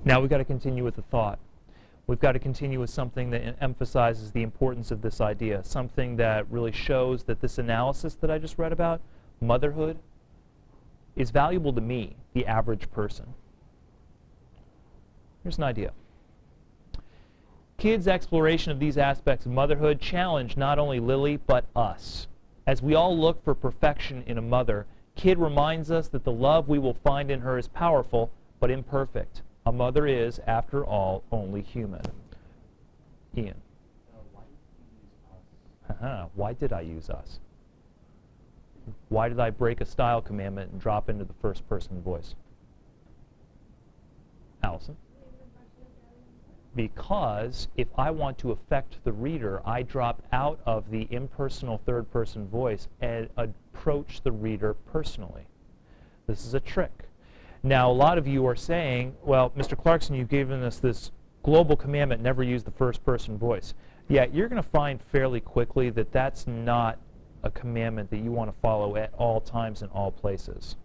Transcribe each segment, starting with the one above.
Now we've got to continue with the thought. We've got to continue with something that emphasizes the importance of this idea, something that really shows that this analysis that I just read about, motherhood, is valuable to me, the average person. Here's an idea. Kids' exploration of these aspects of motherhood challenge not only Lily, but us. As we all look for perfection in a mother, Kid reminds us that the love we will find in her is powerful, but imperfect. A mother is, after all, only human. Ian. Why did I use us? Why did I break a style commandment and drop into the first person voice? Allison? Because if I want to affect the reader, I drop out of the impersonal third person voice and approach the reader personally. This is a trick. Now, a lot of you are saying, well, Mr. Clarkson, you've given us this global commandment, never use the first person voice. Yeah, you're going to find fairly quickly that that's not a commandment that you want to follow at all times in all places.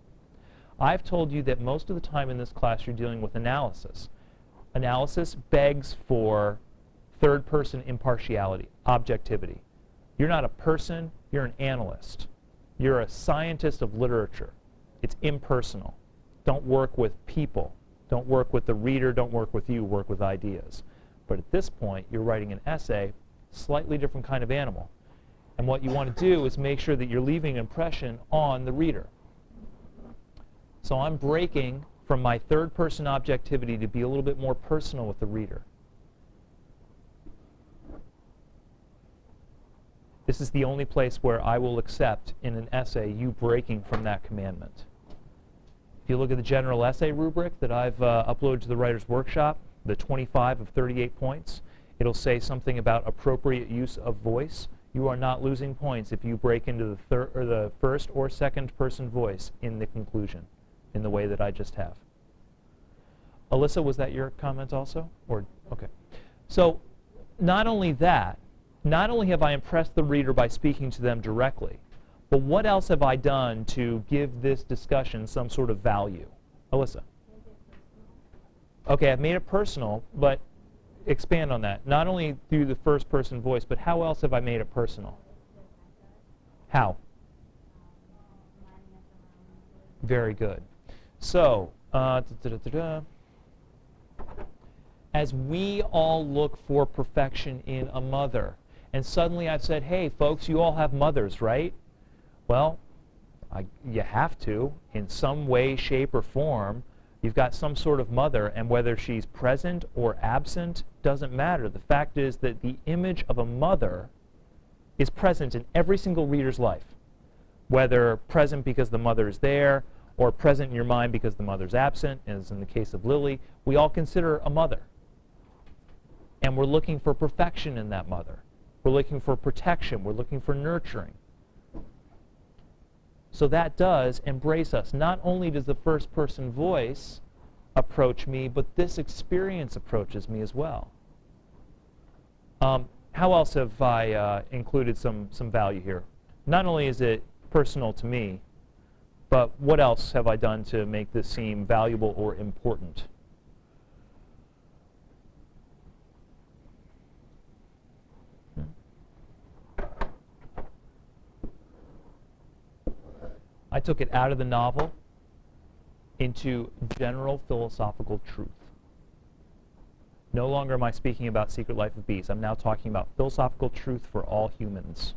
I've told you that most of the time in this class you're dealing with analysis. Analysis begs for third-person impartiality, objectivity. You're not a person, you're an analyst. You're a scientist of literature. It's impersonal. Don't work with people. Don't work with the reader, don't work with you, work with ideas. But at this point, you're writing an essay, slightly different kind of animal. And what you want to do is make sure that you're leaving an impression on the reader. So I'm breaking from my third-person objectivity to be a little bit more personal with the reader. This is the only place where I will accept in an essay you breaking from that commandment. If you look at the general essay rubric that I've uploaded to the Writer's Workshop, the 25 of 38 points, it'll say something about appropriate use of voice. You are not losing points if you break into the first or second person voice in the conclusion, in the way that I just have. Alyssa, was that your comment also? Or okay. So not only that, not only have I impressed the reader by speaking to them directly, but what else have I done to give this discussion some sort of value? Alyssa. Okay, I've made it personal, but expand on that. Not only through the first person voice, but how else have I made it personal? How? Very good. So, as we all look for perfection in a mother, and suddenly I've said, hey, folks, you all have mothers, right? Well, you have to, in some way, shape, or form. You've got some sort of mother, and whether she's present or absent doesn't matter. The fact is that the image of a mother is present in every single reader's life, whether present because the mother is there or present in your mind because the mother's absent, as in the case of Lily. We all consider a mother, and we're looking for perfection in that mother. We're looking for protection. We're looking for nurturing. So that does embrace us. Not only does the first person voice approach me, but this experience approaches me as well. How else have I included some value here? Not only is it personal to me, but what else have I done to make this seem valuable or important? I took it out of the novel into general philosophical truth. No longer am I speaking about Secret Life of Bees. I'm now talking about philosophical truth for all humans.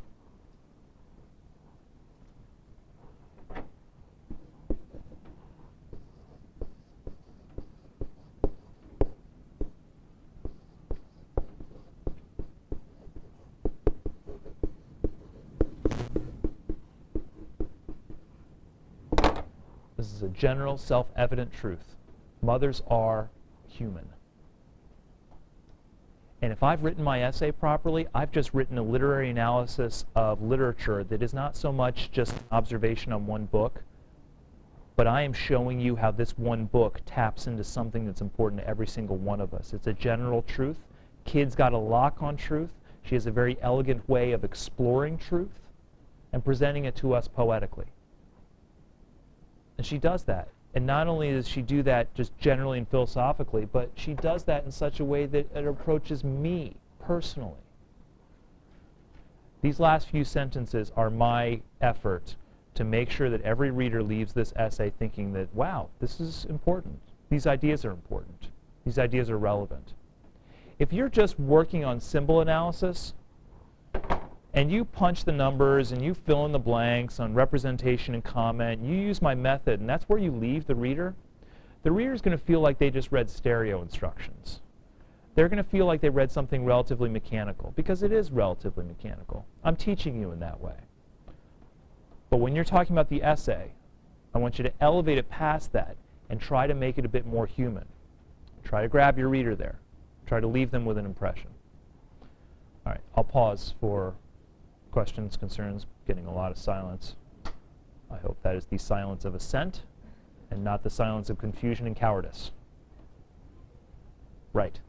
This is a general, self-evident truth. Mothers are human. And if I've written my essay properly, I've just written a literary analysis of literature that is not so much just an observation on one book, but I am showing you how this one book taps into something that's important to every single one of us. It's a general truth. Kid's got a lock on truth. She has a very elegant way of exploring truth and presenting it to us poetically. And she does that And not only does she do that just generally and philosophically, but she does that in such a way that it approaches me personally. These last few sentences are my effort to make sure that every reader leaves this essay thinking that, wow, this is important. These ideas are important. These ideas are relevant. If you're just working on symbol analysis, and you punch the numbers and you fill in the blanks on representation and comment, you use my method, and that's where you leave the reader's going to feel like they just read stereo instructions. They're going to feel like they read something relatively mechanical, because it is relatively mechanical. I'm teaching you in that way. But when you're talking about the essay, I want you to elevate it past that and try to make it a bit more human. Try to grab your reader there. Try to leave them with an impression. All right, I'll pause for questions, concerns, getting a lot of silence. I hope that is the silence of assent and not the silence of confusion and cowardice. Right.